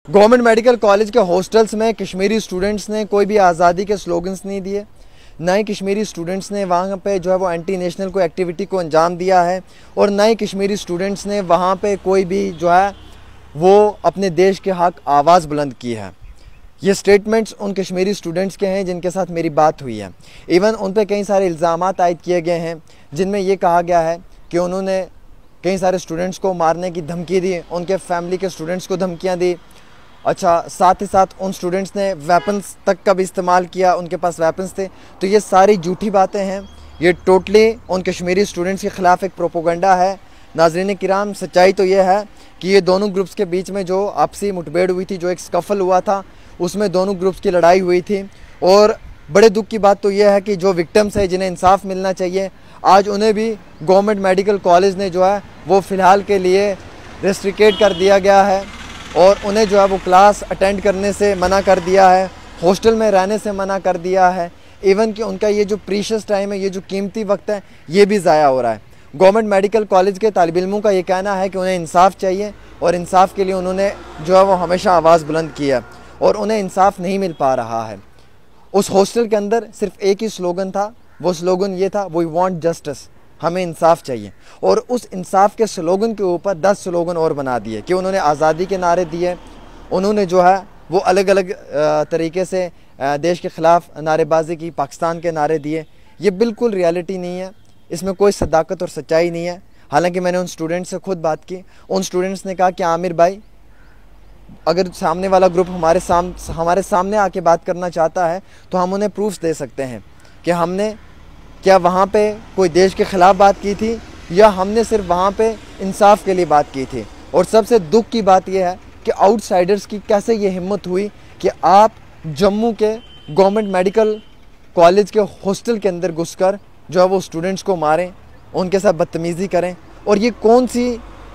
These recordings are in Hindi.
गवर्नमेंट मेडिकल कॉलेज के हॉस्टल्स में कश्मीरी स्टूडेंट्स ने कोई भी आज़ादी के स्लोगन्स नहीं दिए, ना ही कश्मीरी स्टूडेंट्स ने वहाँ पे जो है वो एंटी नेशनल कोई एक्टिविटी को अंजाम दिया है, और ना ही कश्मीरी स्टूडेंट्स ने वहाँ पे कोई भी जो है वो अपने देश के हक़ आवाज़ बुलंद की है। ये स्टेटमेंट्स उन कश्मीरी स्टूडेंट्स के हैं जिनके साथ मेरी बात हुई है। इवन उन पे कई सारे इल्ज़ामात आयद किए गए हैं जिनमें ये कहा गया है कि उन्होंने कई सारे स्टूडेंट्स को मारने की धमकी दी, उनके फैमिली के स्टूडेंट्स को धमकियाँ दी। अच्छा, साथ ही साथ उन स्टूडेंट्स ने वेपन्स तक का भी इस्तेमाल किया, उनके पास वेपन्स थे। तो ये सारी झूठी बातें हैं, ये टोटली उन कश्मीरी स्टूडेंट्स के ख़िलाफ़ एक प्रोपोगंडा है। नाज़रीन किराम, सच्चाई तो ये है कि ये दोनों ग्रुप्स के बीच में जो आपसी मुठभेड़ हुई थी, जो एक स्कफल हुआ था, उसमें दोनों ग्रुप्स की लड़ाई हुई थी। और बड़े दुख की बात तो यह है कि जो विक्टिम्स है, जिन्हें इंसाफ मिलना चाहिए, आज उन्हें भी गवर्नमेंट मेडिकल कॉलेज ने जो है वो फ़िलहाल के लिए रेस्ट्रिकेट कर दिया गया है, और उन्हें जो है वो क्लास अटेंड करने से मना कर दिया है, हॉस्टल में रहने से मना कर दिया है। इवन कि उनका ये जो प्रीशियस टाइम है, ये जो कीमती वक्त है, ये भी ज़ाया हो रहा है। गवर्नमेंट मेडिकल कॉलेज के तालिब इल्मों का ये कहना है कि उन्हें इंसाफ चाहिए, और इंसाफ के लिए उन्होंने जो है वो हमेशा आवाज़ बुलंद की है, और उन्हें इंसाफ नहीं मिल पा रहा है। उस हॉस्टल के अंदर सिर्फ एक ही स्लोगन था, वो स्लोगन ये था, वी वांट जस्टिस, हमें इंसाफ चाहिए। और उस इंसाफ के स्लोगन के ऊपर 10 स्लोगन और बना दिए कि उन्होंने आज़ादी के नारे दिए, उन्होंने जो है वो अलग अलग तरीके से देश के ख़िलाफ़ नारेबाजी की, पाकिस्तान के नारे दिए। ये बिल्कुल रियलिटी नहीं है, इसमें कोई सदाकत और सच्चाई नहीं है। हालांकि मैंने उन स्टूडेंट्स से खुद बात की, उन स्टूडेंट्स ने कहा कि आमिर भाई, अगर सामने वाला ग्रुप हमारे सामने आके बात करना चाहता है तो हम उन्हें प्रूफ्स दे सकते हैं कि हमने क्या वहाँ पे कोई देश के ख़िलाफ़ बात की थी, या हमने सिर्फ वहाँ पे इंसाफ के लिए बात की थी। और सबसे दुख की बात यह है कि आउटसाइडर्स की कैसे ये हिम्मत हुई कि आप जम्मू के गवर्नमेंट मेडिकल कॉलेज के हॉस्टल के अंदर घुसकर जो है वो स्टूडेंट्स को मारें, उनके साथ बदतमीज़ी करें। और ये कौन सी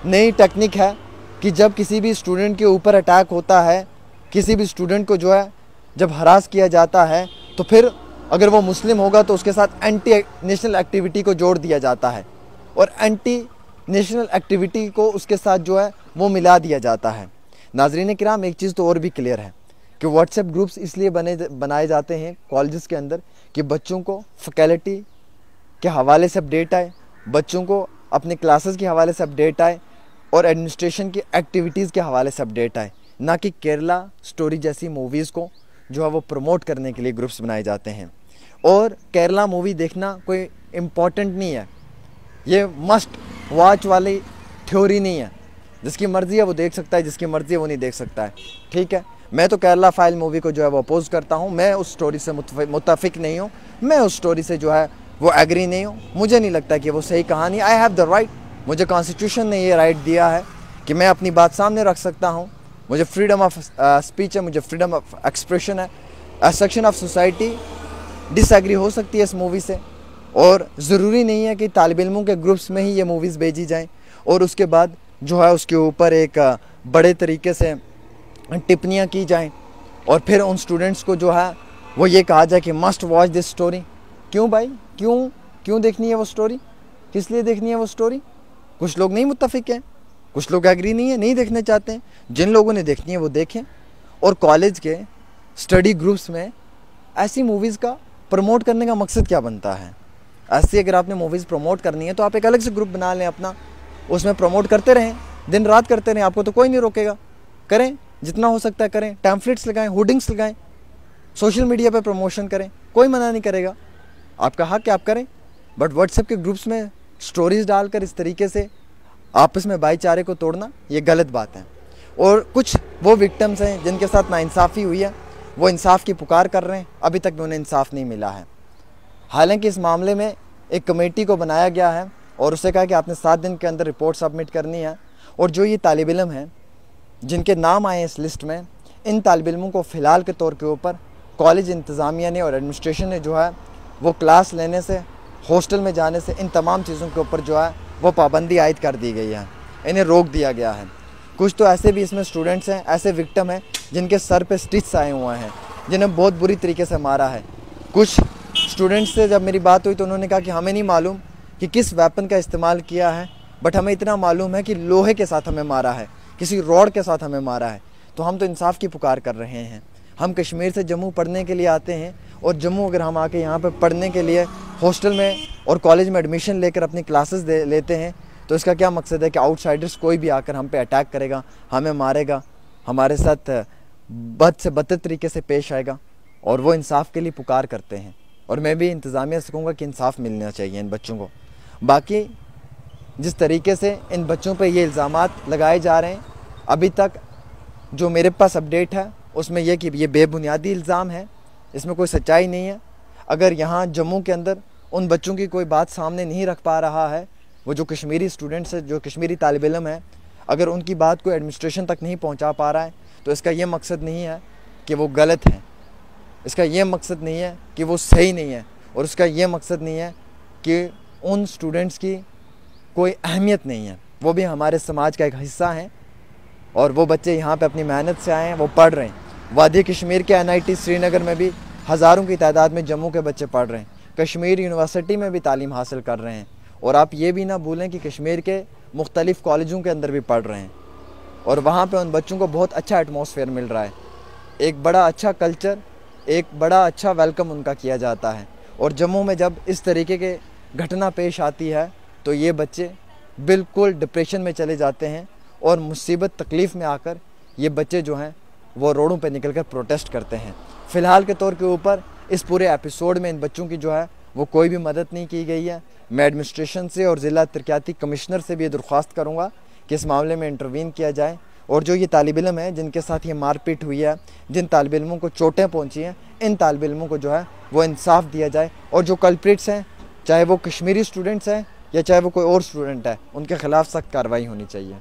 नई टेक्निक है कि जब किसी भी स्टूडेंट के ऊपर अटैक होता है, किसी भी स्टूडेंट को जो है जब हरास किया जाता है, तो फिर अगर वो मुस्लिम होगा तो उसके साथ एंटी नेशनल एक्टिविटी को जोड़ दिया जाता है, और एंटी नेशनल एक्टिविटी को उसके साथ जो है वो मिला दिया जाता है। नाज़रीन किराम, एक चीज़ तो और भी क्लियर है कि व्हाट्सएप ग्रुप्स इसलिए बनाए जाते हैं कॉलेजेस के अंदर कि बच्चों को फैकल्टी के हवाले से अपडेट आए, बच्चों को अपने क्लासेस के हवाले से अपडेट आए, और एडमिनिस्ट्रेशन की एक्टिविटीज़ के हवाले से अपडेट आए, ना कि केरला स्टोरी जैसी मूवीज़ को जो है वो प्रमोट करने के लिए ग्रुप्स बनाए जाते हैं। और केरला मूवी देखना कोई इम्पॉर्टेंट नहीं है, ये मस्ट वॉच वाली थ्योरी नहीं है। जिसकी मर्ज़ी है वो देख सकता है, जिसकी मर्ज़ी है वो नहीं देख सकता है। ठीक है, मैं तो केरला फाइल मूवी को जो है वो अपोज करता हूँ, मैं उस स्टोरी से मुत्तफिक नहीं हूँ, मैं उस स्टोरी से जो है वो एग्री नहीं हूँ। मुझे नहीं लगता कि वो सही कहानी। आई हैव द राइट, मुझे कॉन्स्टिट्यूशन ने ये राइट दिया है कि मैं अपनी बात सामने रख सकता हूँ, मुझे फ्रीडम ऑफ स्पीच है, मुझे फ्रीडम ऑफ एक्सप्रेशन है। A section of society disagree हो सकती है इस मूवी से, और ज़रूरी नहीं है कि तालिब इल्मों के ग्रुप्स में ही ये मूवीज़ भेजी जाएं और उसके बाद जो है उसके ऊपर एक बड़े तरीके से टिप्पणियाँ की जाएं, और फिर उन स्टूडेंट्स को जो है वो ये कहा जाए कि मस्ट वॉच दिस स्टोरी। क्यों भाई, क्यों देखनी है वो स्टोरी, किस लिए देखनी है वो स्टोरी? कुछ लोग नहीं मुत्तफिक हैं, कुछ लोग एग्री नहीं है, नहीं देखने चाहते हैं। जिन लोगों ने देखनी है वो देखें। और कॉलेज के स्टडी ग्रुप्स में ऐसी मूवीज़ का प्रमोट करने का मकसद क्या बनता है? ऐसी अगर आपने मूवीज़ प्रमोट करनी है तो आप एक अलग से ग्रुप बना लें अपना, उसमें प्रमोट करते रहें, दिन रात करते रहें, आपको तो कोई नहीं रोकेगा। करें, जितना हो सकता है करें, पैम्फलेट्स लगाएं, होर्डिंग्स लगाएं, सोशल मीडिया पर प्रमोशन करें, कोई मना नहीं करेगा, आपका हक है, आप करें। बट व्हाट्सएप के ग्रुप्स में स्टोरीज़ डालकर इस तरीके से आपस में भाईचारे को तोड़ना, ये गलत बात है। और कुछ वो विक्टिम्स हैं जिनके साथ नाइंसाफ़ी हुई है, वो इंसाफ की पुकार कर रहे हैं, अभी तक भी उन्हें इंसाफ नहीं मिला है। हालांकि इस मामले में एक कमेटी को बनाया गया है और उससे कहा कि आपने 7 दिन के अंदर रिपोर्ट सबमिट करनी है, और जो ये तालिब इल्म हैं जिनके नाम आए इस लिस्ट में, इन तालिब इल्मों को फ़िलहाल के तौर के ऊपर कॉलेज इंतज़ामिया ने और एडमिनिस्ट्रेशन ने जो है वो क्लास लेने से, हॉस्टल में जाने से, इन तमाम चीज़ों के ऊपर जो है वो पाबंदी आयद कर दी गई है, इन्हें रोक दिया गया है। कुछ तो ऐसे भी इसमें स्टूडेंट्स हैं, ऐसे विक्टिम हैं जिनके सर पे स्टिच आए हुए हैं, जिन्हें बहुत बुरी तरीके से मारा है। कुछ स्टूडेंट्स से जब मेरी बात हुई तो उन्होंने कहा कि हमें नहीं मालूम कि किस वेपन का इस्तेमाल किया है, बट हमें इतना मालूम है कि लोहे के साथ हमें मारा है, किसी रॉड के साथ हमें मारा है। तो हम तो इंसाफ की पुकार कर रहे हैं। हम कश्मीर से जम्मू पढ़ने के लिए आते हैं और जम्मू अगर हम आके यहाँ पर पढ़ने के लिए हॉस्टल में और कॉलेज में एडमिशन लेकर अपनी क्लासेस लेते हैं, तो इसका क्या मकसद है कि आउटसाइडर्स कोई भी आकर हम पे अटैक करेगा, हमें मारेगा, हमारे साथ बद से बदतर तरीके से पेश आएगा। और वो इंसाफ के लिए पुकार करते हैं। और मैं भी इंतज़ामिया से कहूँगा कि इंसाफ मिलना चाहिए इन बच्चों को। बाकी जिस तरीके से इन बच्चों पे ये इल्ज़ामात लगाए जा रहे हैं, अभी तक जो मेरे पास अपडेट है उसमें यह कि ये बेबुनियादी इल्ज़ाम है, इसमें कोई सच्चाई नहीं है। अगर यहाँ जम्मू के अंदर उन बच्चों की कोई बात सामने नहीं रख पा रहा है, वो जो कश्मीरी स्टूडेंट्स है, जो कश्मीरी तालिब इल्म है, अगर उनकी बात को एडमिनिस्ट्रेशन तक नहीं पहुँचा पा रहा है, तो इसका ये मकसद नहीं है कि वो गलत हैं, इसका ये मकसद नहीं है कि वो सही नहीं है, और इसका ये मकसद नहीं है कि उन स्टूडेंट्स की कोई अहमियत नहीं है। वो भी हमारे समाज का एक हिस्सा हैं और वो बच्चे यहाँ पे अपनी मेहनत से आए हैं, वो पढ़ रहे हैं। वादी कश्मीर के NIT श्रीनगर में भी हज़ारों की तादाद में जम्मू के बच्चे पढ़ रहे हैं, कश्मीर यूनिवर्सिटी में भी तालीम हासिल कर रहे हैं। और आप ये भी ना भूलें कि कश्मीर के मुख्तलिफ़ कॉलेजों के अंदर भी पढ़ रहे हैं और वहाँ पे उन बच्चों को बहुत अच्छा एटमॉस्फेयर मिल रहा है, एक बड़ा अच्छा कल्चर, एक बड़ा अच्छा वेलकम उनका किया जाता है। और जम्मू में जब इस तरीके के घटना पेश आती है तो ये बच्चे बिल्कुल डिप्रेशन में चले जाते हैं और मुसीबत तकलीफ़ में आकर ये बच्चे जो हैं वो रोडों पे निकलकर प्रोटेस्ट करते हैं। फ़िलहाल के तौर के ऊपर इस पूरे एपिसोड में इन बच्चों की जो है वो कोई भी मदद नहीं की गई है। मैं एडमिनिस्ट्रेशन से और ज़िला तरक्याती कमिश्नर से भी ये दरख्वास्त करूँगा कि इस मामले में इंटरवीन किया जाए और जो ये तालिब इल्म है जिनके साथ ये मारपीट हुई है, जिन तालिब इल्मों को चोटें पहुँची हैं, इन तालिब इल्मों को जो है वो इंसाफ दिया जाए। और जो कल्प्रिट्स हैं, चाहे वो कश्मीरी स्टूडेंट्स हैं या चाहे वो कोई और स्टूडेंट है, उनके ख़िलाफ़ सख्त कार्रवाई होनी चाहिए।